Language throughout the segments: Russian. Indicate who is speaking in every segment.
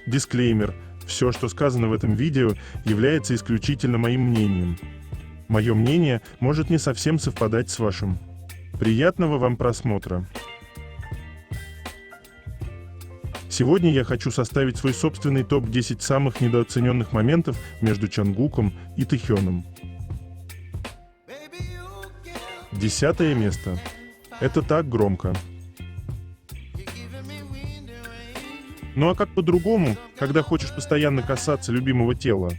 Speaker 1: Дисклеймер. Все, что сказано в этом видео, является исключительно моим мнением. Мое мнение может не совсем совпадать с вашим. Приятного вам просмотра. Сегодня я хочу составить свой собственный топ-10 самых недооцененных моментов между Чонгуком и Тэхёном. 10 место. Это так громко. Ну а как по-другому, когда хочешь постоянно касаться любимого тела?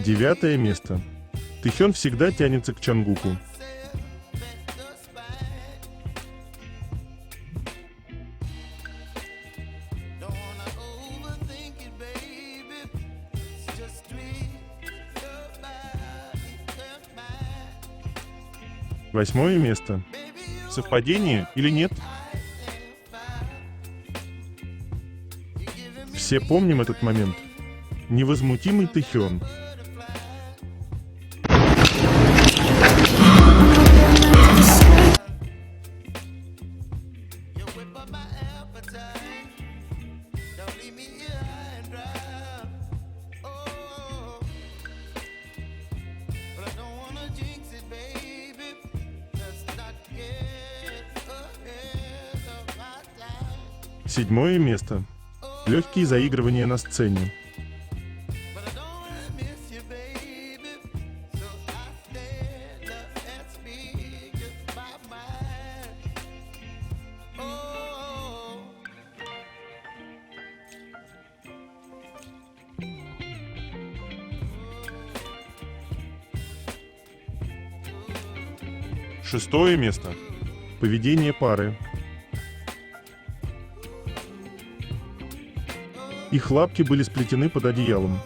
Speaker 1: Девятое место. Тэхён всегда тянется к Чонгуку. Восьмое место. Совпадение или нет? Все помним этот момент. Невозмутимый Тэхён. Седьмое место. Легкие заигрывания на сцене. Шестое место. Поведение пары. Их лапки были сплетены под одеялом.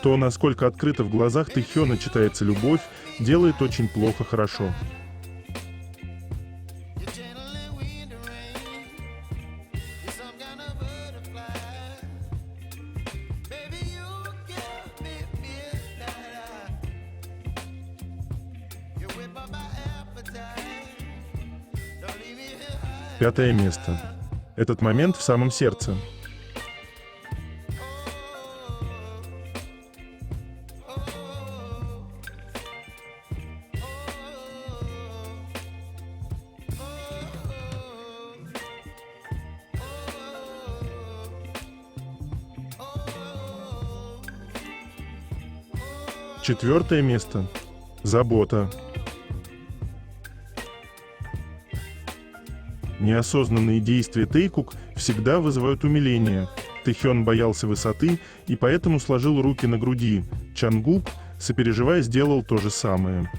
Speaker 1: То, насколько открыто в глазах Тэхёна читается любовь, делает очень плохо хорошо. Пятое место. Этот момент в самом сердце. Четвертое место. Забота. Неосознанные действия Тэйкук всегда вызывают умиление. Тэхён боялся высоты и поэтому сложил руки на груди. Чонгук, сопереживая, сделал то же самое.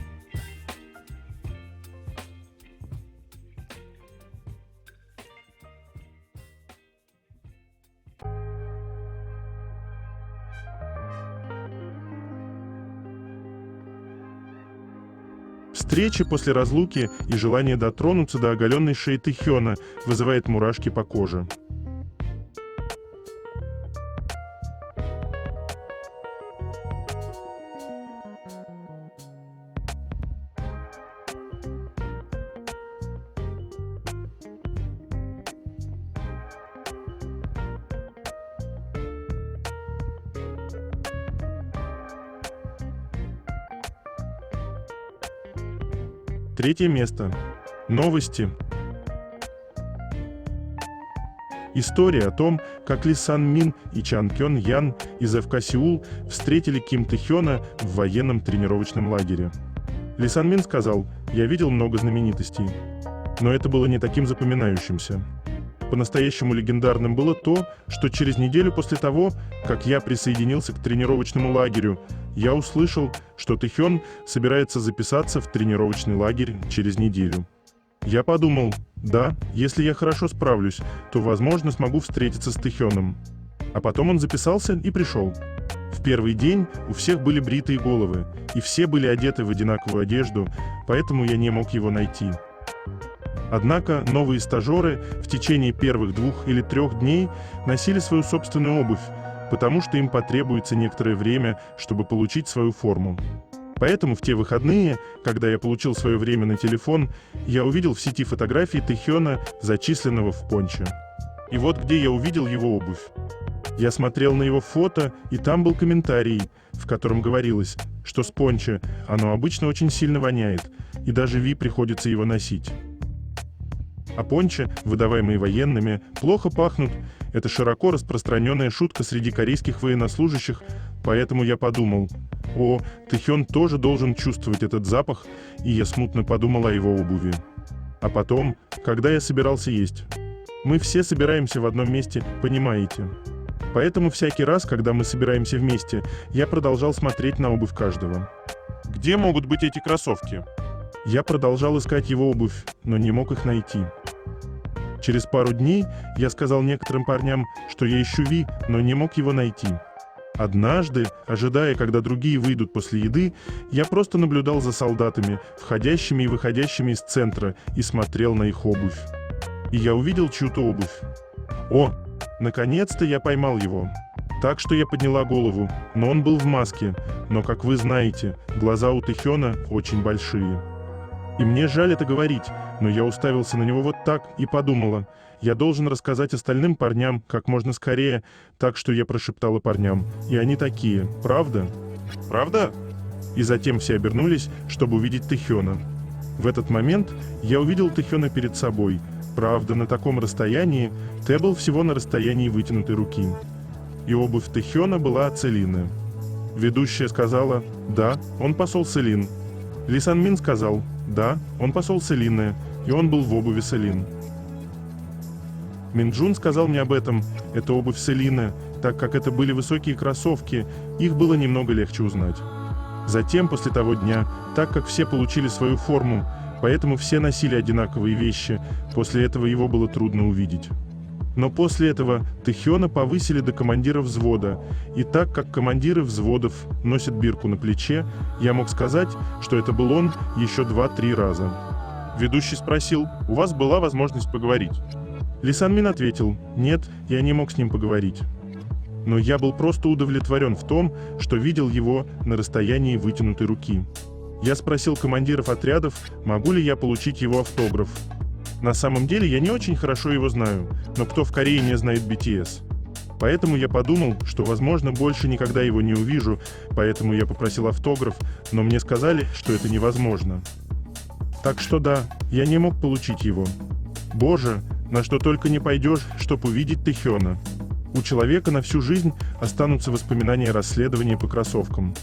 Speaker 1: Встречи после разлуки и желание дотронуться до оголенной шеи Тэхёна вызывает мурашки по коже. Третье место. Новости. История о том, как Ли Сан Мин и Чан Кён Ян из ФК Сеул встретили Ким Тэхёна в военном тренировочном лагере. Ли Сан Мин сказал: «Я видел много знаменитостей, но это было не таким запоминающимся. По-настоящему легендарным было то, что через неделю после того, как я присоединился к тренировочному лагерю, я услышал, что Тэхён собирается записаться в тренировочный лагерь через неделю. Я подумал, да, если я хорошо справлюсь, то, возможно, смогу встретиться с Тэхёном. А потом он записался и пришел. В первый день у всех были бритые головы, и все были одеты в одинаковую одежду, поэтому я не мог его найти. Однако новые стажеры в течение первых 2 или 3 дней носили свою собственную обувь, потому что им потребуется некоторое время, чтобы получить свою форму. Поэтому в те выходные, когда я получил свое время на телефон, я увидел в сети фотографии Тэхёна, зачисленного в Понче. И вот где я увидел его обувь. Я смотрел на его фото, и там был комментарий, в котором говорилось, что с Понче оно обычно очень сильно воняет, и даже Ви приходится его носить. А пончо, выдаваемые военными, плохо пахнут. Это широко распространенная шутка среди корейских военнослужащих, поэтому я подумал, Тэхён тоже должен чувствовать этот запах, и я смутно подумал о его обуви. А потом, когда я собирался есть. Мы все собираемся в одном месте, понимаете? Поэтому всякий раз, когда мы собираемся вместе, я продолжал смотреть на обувь каждого.
Speaker 2: Где могут быть эти кроссовки?
Speaker 1: Я продолжал искать его обувь, но не мог их найти. Через пару дней я сказал некоторым парням, что я ищу Ви, но не мог его найти. Однажды, ожидая, когда другие выйдут после еды, я просто наблюдал за солдатами, входящими и выходящими из центра, и смотрел на их обувь. И я увидел чью-то обувь. Наконец-то я поймал его. Так что я подняла голову, но он был в маске, но, как вы знаете, глаза у Тэхёна очень большие. И мне жаль это говорить, но я уставился на него вот так и подумала, я должен рассказать остальным парням как можно скорее, так что я прошептала парням, и они такие, правда?
Speaker 2: Правда?
Speaker 1: И затем все обернулись, чтобы увидеть Тэхёна. В этот момент я увидел Тэхёна перед собой, правда, на таком расстоянии, Тэ был всего на расстоянии вытянутой руки. И обувь Тэхёна была от Целины. Ведущая сказала, да, он посол Целин. Ли Сан Мин сказал, да, он посол Целины, и он был в обуви Целин. Мин Джун сказал мне об этом, это обувь Целины, так как это были высокие кроссовки, их было немного легче узнать. Затем, после того дня, так как все получили свою форму, поэтому все носили одинаковые вещи, после этого его было трудно увидеть. Но после этого Тэхёна повысили до командира взвода, и так как командиры взводов носят бирку на плече, я мог сказать, что это был он еще 2-3 раза.
Speaker 2: Ведущий спросил, у вас была возможность поговорить?
Speaker 1: Ли Сан Мин ответил, нет, я не мог с ним поговорить. Но я был просто удовлетворен в том, что видел его на расстоянии вытянутой руки. Я спросил командиров отрядов, могу ли я получить его автограф. На самом деле я не очень хорошо его знаю, но кто в Корее не знает BTS? Поэтому я подумал, что, возможно, больше никогда его не увижу, поэтому я попросил автограф, но мне сказали, что это невозможно. Так что да, я не мог получить его. Боже, на что только не пойдешь, чтобы увидеть Тэхёна. У человека на всю жизнь останутся воспоминания расследования по кроссовкам.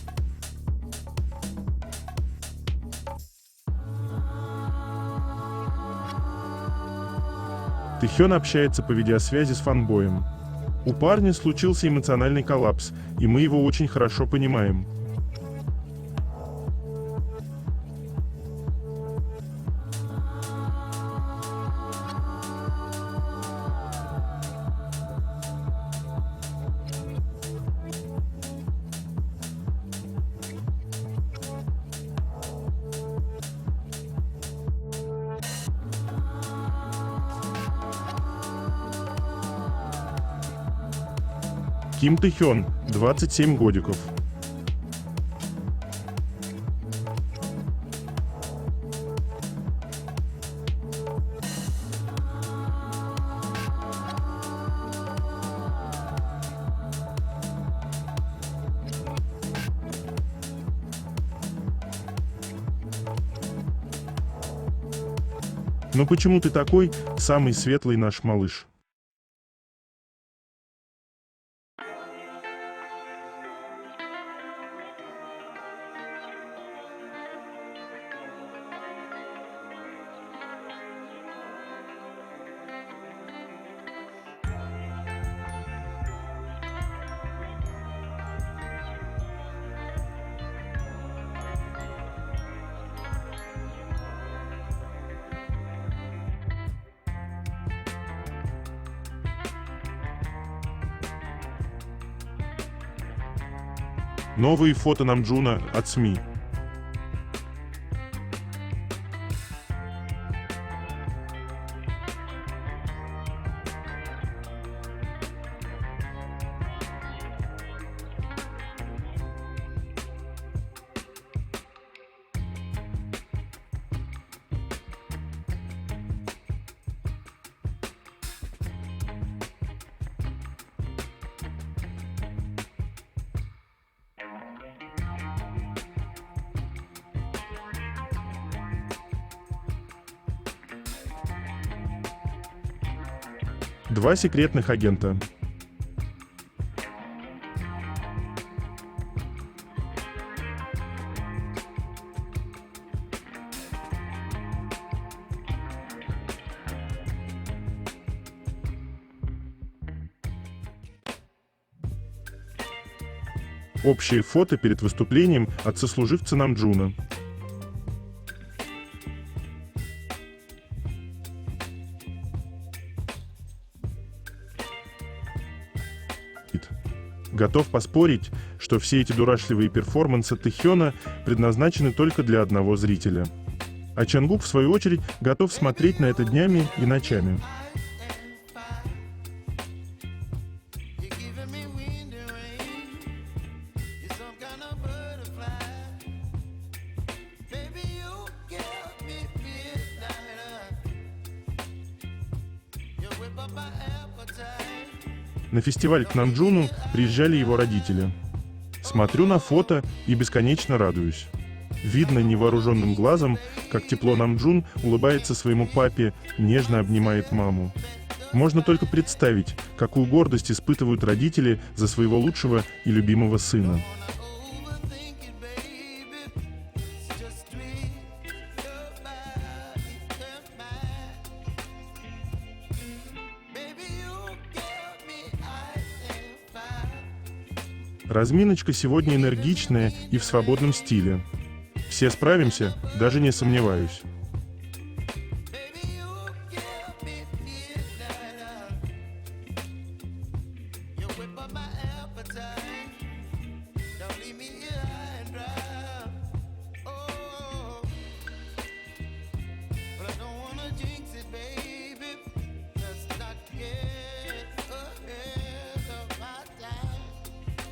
Speaker 1: Тэхён общается по видеосвязи с фанбоем. У парня случился эмоциональный коллапс, и мы его очень хорошо понимаем. Ким Тэхён, 27 годиков. Но почему ты такой самый светлый наш малыш? Новые фото Намджуна от СМИ. Два секретных агента. Общее фото перед выступлением от сослуживца Намджуна. Готов поспорить, что все эти дурашливые перформансы Тэхёна предназначены только для одного зрителя. А Чангук, в свою очередь, готов смотреть на это днями и ночами. На фестиваль к Намджуну приезжали его родители. Смотрю на фото и бесконечно радуюсь. Видно невооруженным глазом, как тепло Намджун улыбается своему папе, нежно обнимает маму. Можно только представить, какую гордость испытывают родители за своего лучшего и любимого сына. Разминочка сегодня энергичная и в свободном стиле. Все справимся, даже не сомневаюсь.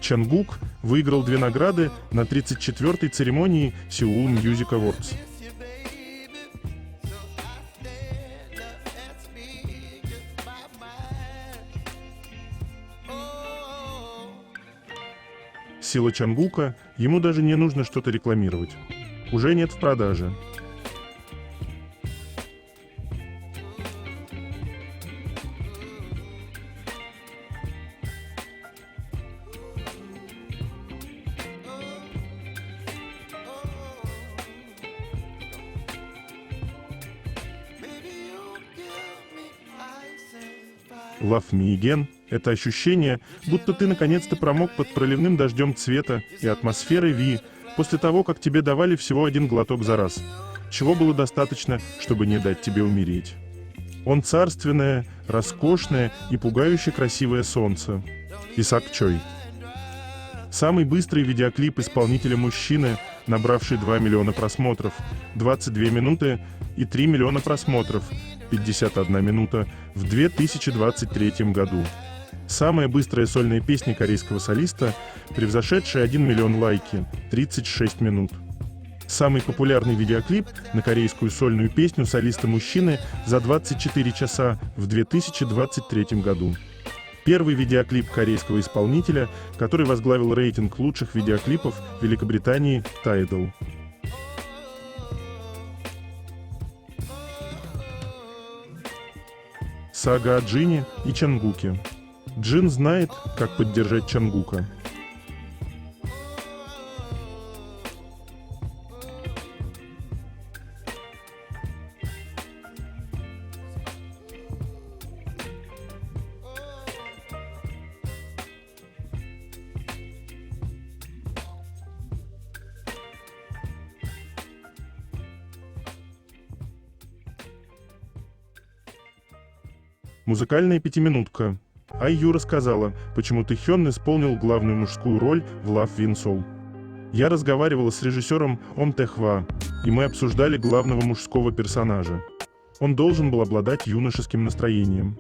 Speaker 1: Чангук выиграл 2 награды на 34-й церемонии Seoul Music Awards. Сила Чангука, ему даже не нужно что-то рекламировать. Уже нет в продаже. Love Me Again — это ощущение, будто ты наконец-то промок под проливным дождем цвета и атмосферы Ви после того, как тебе давали всего 1 глоток за раз, чего было достаточно, чтобы не дать тебе умереть. Он царственное, роскошное и пугающе красивое солнце. Исак Чой. Самый быстрый видеоклип исполнителя-мужчины, набравший 2 миллиона просмотров, 22 минуты и 3 миллиона просмотров, 51 минута в 2023 году. Самая быстрая сольная песня корейского солиста, превзошедшая 1 миллион лайки, 36 минут. Самый популярный видеоклип на корейскую сольную песню солиста-мужчины за 24 часа в 2023 году. Первый видеоклип корейского исполнителя, который возглавил рейтинг лучших видеоклипов Великобритании Tidal. Сага о Джине и Чангуке. Джин знает, как поддержать Чангука. Музыкальная пятиминутка. Ай Ю рассказала, почему Тэхён исполнил главную мужскую роль в Love Win Soul. Я разговаривала с режиссером Ом Тэ-хва, и мы обсуждали главного мужского персонажа. Он должен был обладать юношеским настроением.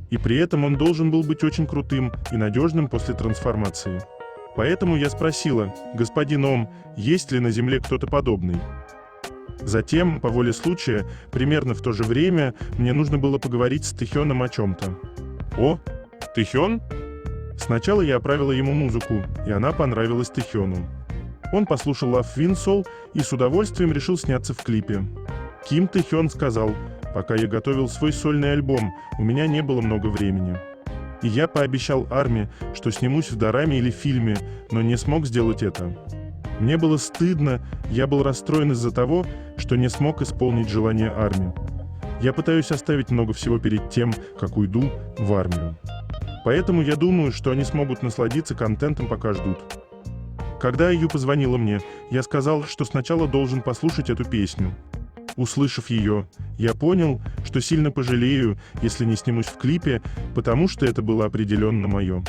Speaker 1: И при этом он должен был быть очень крутым и надежным после трансформации. Поэтому я спросила: господин Ом, есть ли на Земле кто-то подобный? Затем, по воле случая, примерно в то же время, мне нужно было поговорить с Тэ-хёном о чем-то.
Speaker 2: О, Тэ-хён?
Speaker 1: Сначала я оправила ему музыку, и она понравилась Тэ-хёну. Он послушал Love Win Soul и с удовольствием решил сняться в клипе. Ким Тэ-хён сказал: пока я готовил свой сольный альбом, у меня не было много времени. И я пообещал Арми, что снимусь в дораме или фильме, но не смог сделать это. Мне было стыдно, я был расстроен из-за того, что не смог исполнить желание Арми. Я пытаюсь оставить много всего перед тем, как уйду в армию. Поэтому я думаю, что они смогут насладиться контентом, пока ждут. Когда Аю позвонила мне, я сказал, что сначала должен послушать эту песню. Услышав ее, я понял, что сильно пожалею, если не снимусь в клипе, потому что это было определенно мое.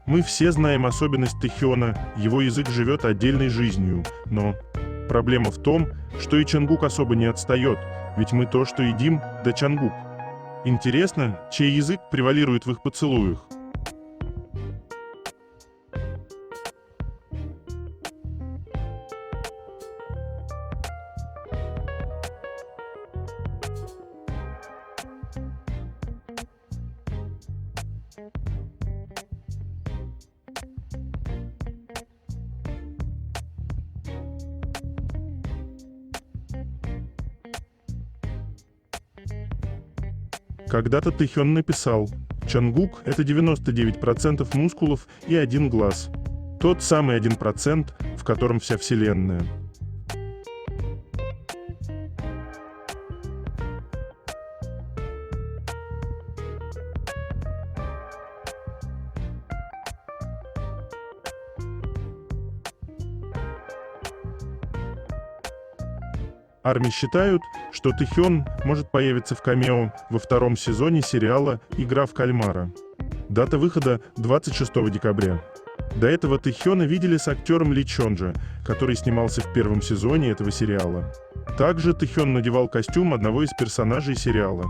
Speaker 1: Мы все знаем особенность Тэ-хёна, его язык живет отдельной жизнью, но проблема в том, что и Чангук особо не отстает, ведь мы то, что едим, да Чангук. Интересно, чей язык превалирует в их поцелуях? Когда-то Тэ-хён написал: Чангук — это 99% мускулов и один глаз. Тот самый 1%, в котором вся вселенная. Арми считают, что Тэ-хён может появиться в камео во втором сезоне сериала «Игра в кальмара». Дата выхода — 26 декабря. До этого Тэ-хёна видели с актером Ли Чонджа, который снимался в первом сезоне этого сериала. Также Тэ-хён надевал костюм одного из персонажей сериала.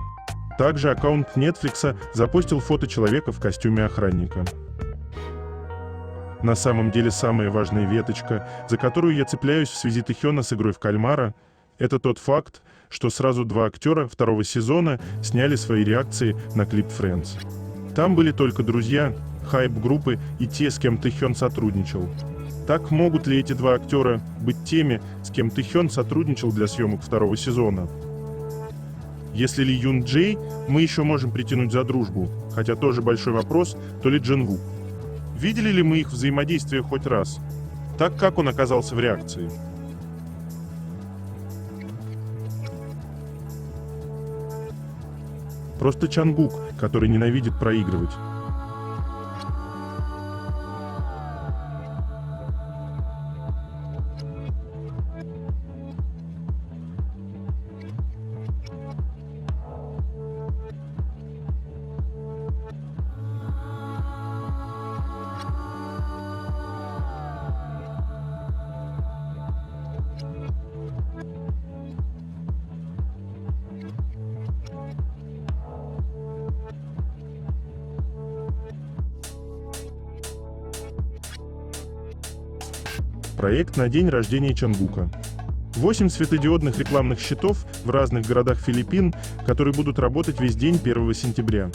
Speaker 1: Также аккаунт Netflix запостил фото человека в костюме охранника. На самом деле самая важная веточка, за которую я цепляюсь в связи Тэ-хёна с «Игрой в кальмара», это тот факт, что сразу два актера второго сезона сняли свои реакции на клип Friends. Там были только друзья, хайп-группы и те, с кем Тэ-хён сотрудничал. Так могут ли эти два актера быть теми, с кем Тэ-хён сотрудничал для съемок второго сезона? Если Ли Юн Джей, мы еще можем притянуть за дружбу, хотя тоже большой вопрос, то ли Джингук. Видели ли мы их взаимодействие хоть раз? Так как он оказался в реакции? Просто Чангук, который ненавидит проигрывать. Проект на день рождения Чангука. 8 светодиодных рекламных щитов в разных городах Филиппин, которые будут работать весь день 1 сентября.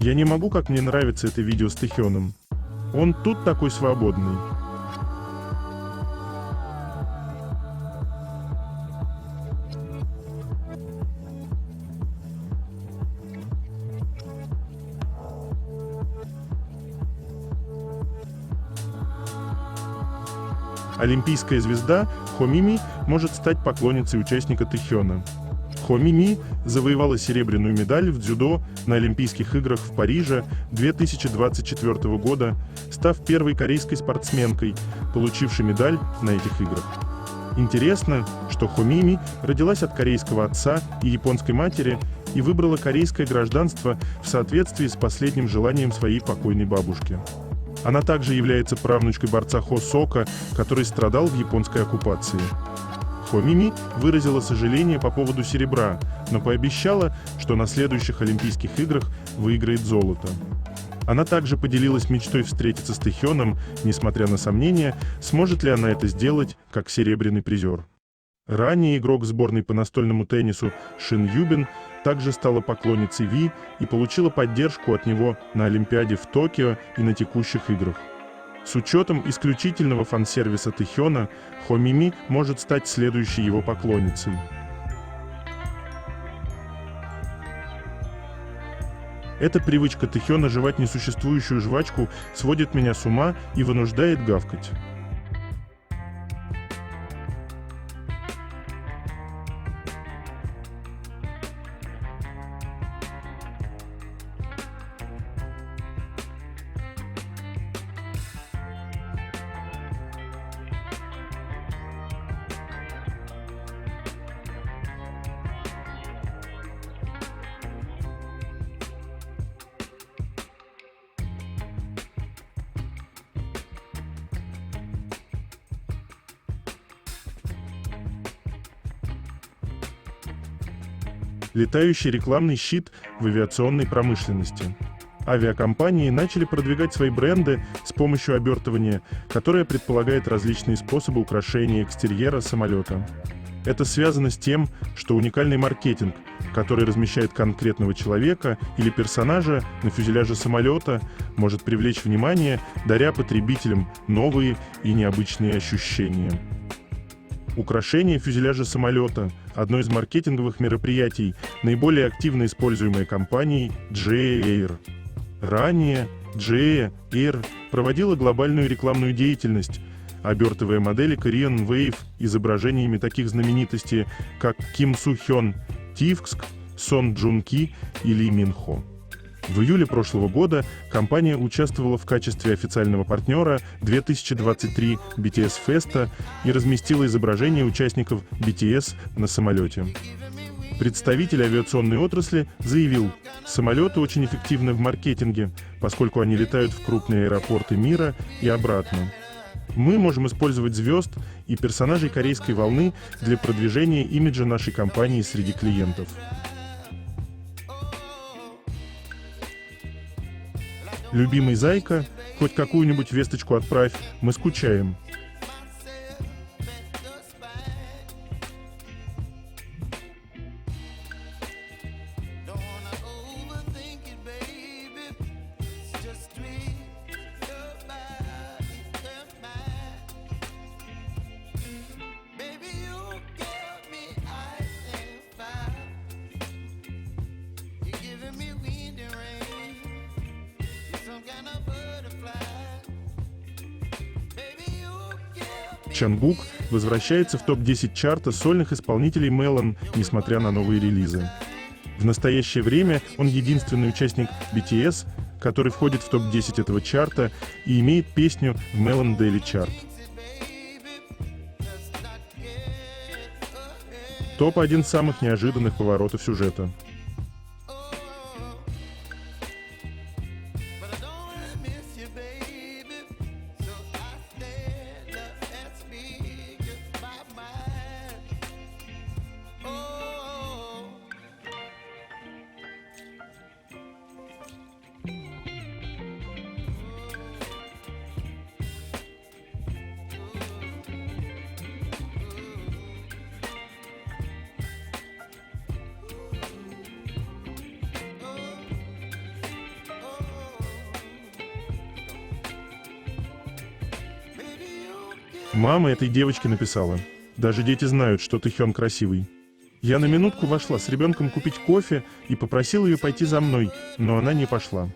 Speaker 1: Я не могу, как мне нравится это видео с Тэ-хёном. Он тут такой свободный. Олимпийская звезда Хо Мими может стать поклонницей участника Тэ-хёна. Хо Мими завоевала серебряную медаль в дзюдо на Олимпийских играх в Париже 2024 года, став первой корейской спортсменкой, получившей медаль на этих играх. Интересно, что Хо Мими родилась от корейского отца и японской матери и выбрала корейское гражданство в соответствии с последним желанием своей покойной бабушки. Она также является правнучкой борца Хо Сока, который страдал в японской оккупации. Хо Мими выразила сожаление по поводу серебра, но пообещала, что на следующих Олимпийских играх выиграет золото. Она также поделилась мечтой встретиться с Тэхёном, несмотря на сомнения, сможет ли она это сделать как серебряный призер. Ранее игрок сборной по настольному теннису Шин Юбин также стала поклонницей Ви и получила поддержку от него на Олимпиаде в Токио и на текущих играх. С учетом исключительного фан-сервиса Тэхёна, Хо Мими может стать следующей его поклонницей. Эта привычка Тэхёна жевать несуществующую жвачку сводит меня с ума и вынуждает гавкать. Летающий рекламный щит в авиационной промышленности. Авиакомпании начали продвигать свои бренды с помощью обертывания, которое предполагает различные способы украшения экстерьера самолета. Это связано с тем, что уникальный маркетинг, который размещает конкретного человека или персонажа на фюзеляже самолета, может привлечь внимание, даря потребителям новые и необычные ощущения. Украшение фюзеляжа самолета – одно из маркетинговых мероприятий, наиболее активно используемое компанией GE Air. Ранее GE Air проводила глобальную рекламную деятельность, обертывая модели Korean Wave изображениями таких знаменитостей, как Ким Су Хён, Тивкск, Сон Джун Ки и Ли Мин Хо. В июле прошлого года компания участвовала в качестве официального партнера 2023 BTS Fest и разместила изображение участников BTS на самолете. Представитель авиационной отрасли заявил, самолеты очень эффективны в маркетинге, поскольку они летают в крупные аэропорты мира и обратно. Мы можем использовать звезд и персонажей корейской волны для продвижения имиджа нашей компании среди клиентов. Любимый зайка, хоть какую-нибудь весточку отправь, мы скучаем. Чангук возвращается в топ-10 чарта сольных исполнителей Melon, несмотря на новые релизы. В настоящее время он единственный участник BTS, который входит в топ-10 этого чарта и имеет песню в Melon Daily Chart. Топ-1 самых неожиданных поворотов сюжета. Мама этой девочки написала: «Даже дети знают, что Тэхён красивый». Я на минутку вошла с ребенком купить кофе и попросила ее пойти за мной, но она не пошла.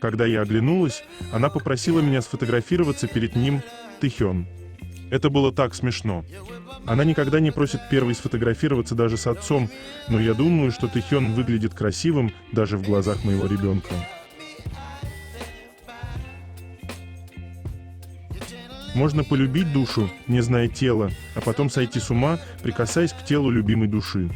Speaker 1: Когда я оглянулась, она попросила меня сфотографироваться перед ним, Тэхён. Это было так смешно. Она никогда не просит первой сфотографироваться даже с отцом, но я думаю, что Тэхён выглядит красивым даже в глазах моего ребенка. Можно полюбить душу, не зная тела, а потом сойти с ума, прикасаясь к телу любимой души.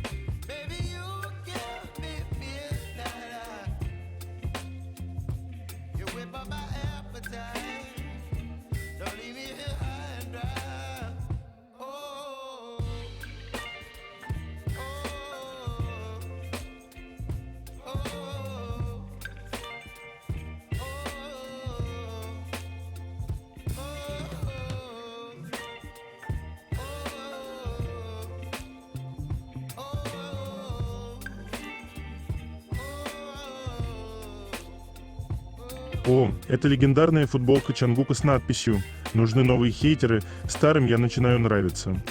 Speaker 1: О, это легендарная футболка Чангука с надписью «Нужны новые хейтеры, старым я начинаю нравиться».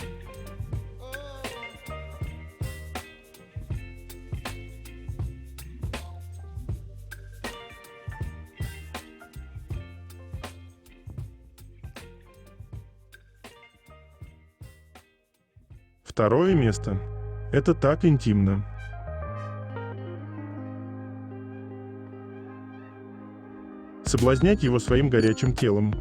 Speaker 1: Второе место. Это так интимно. Соблазнять его своим горячим телом.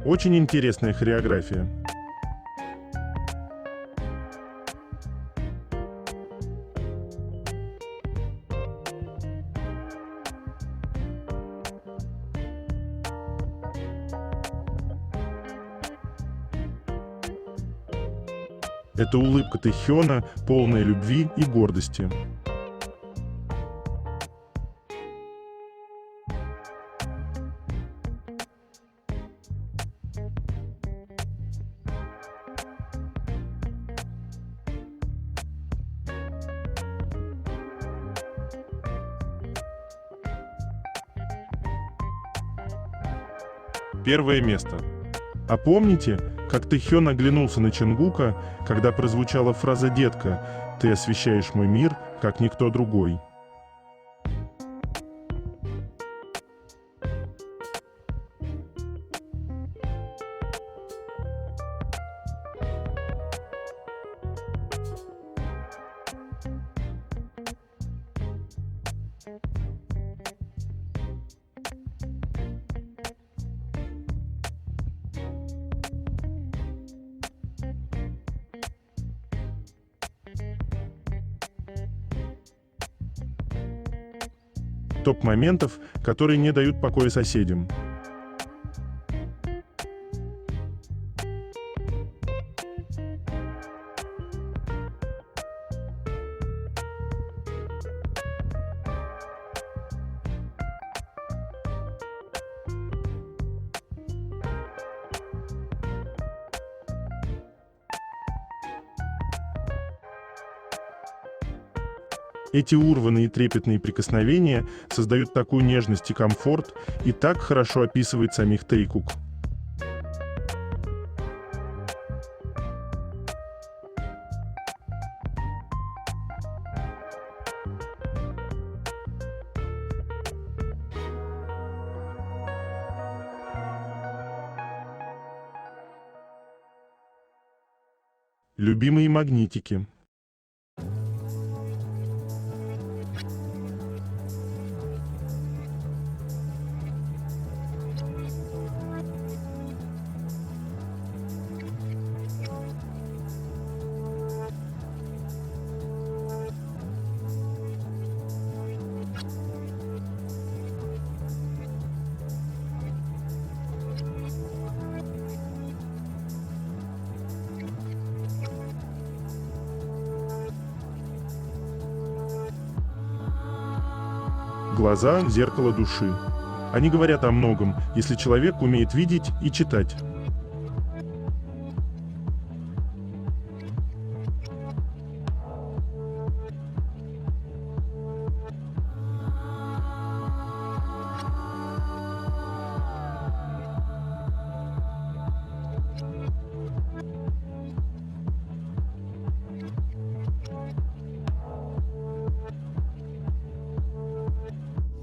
Speaker 1: Очень интересная хореография. Это улыбка Тэхёна, полная любви и гордости. Первое место. А помните, как Тэхён оглянулся на Чангука, когда прозвучала фраза «Детка, ты освещаешь мой мир, как никто другой». Топ моментов, которые не дают покоя соседям. Эти урванные и трепетные прикосновения создают такую нежность и комфорт, и так хорошо описывает самих Тэйкук. Любимые магнитики. Глаза — зеркало души. Они говорят о многом, если человек умеет видеть и читать.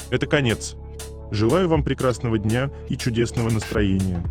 Speaker 2: Это конец.
Speaker 1: Желаю вам прекрасного дня и чудесного настроения.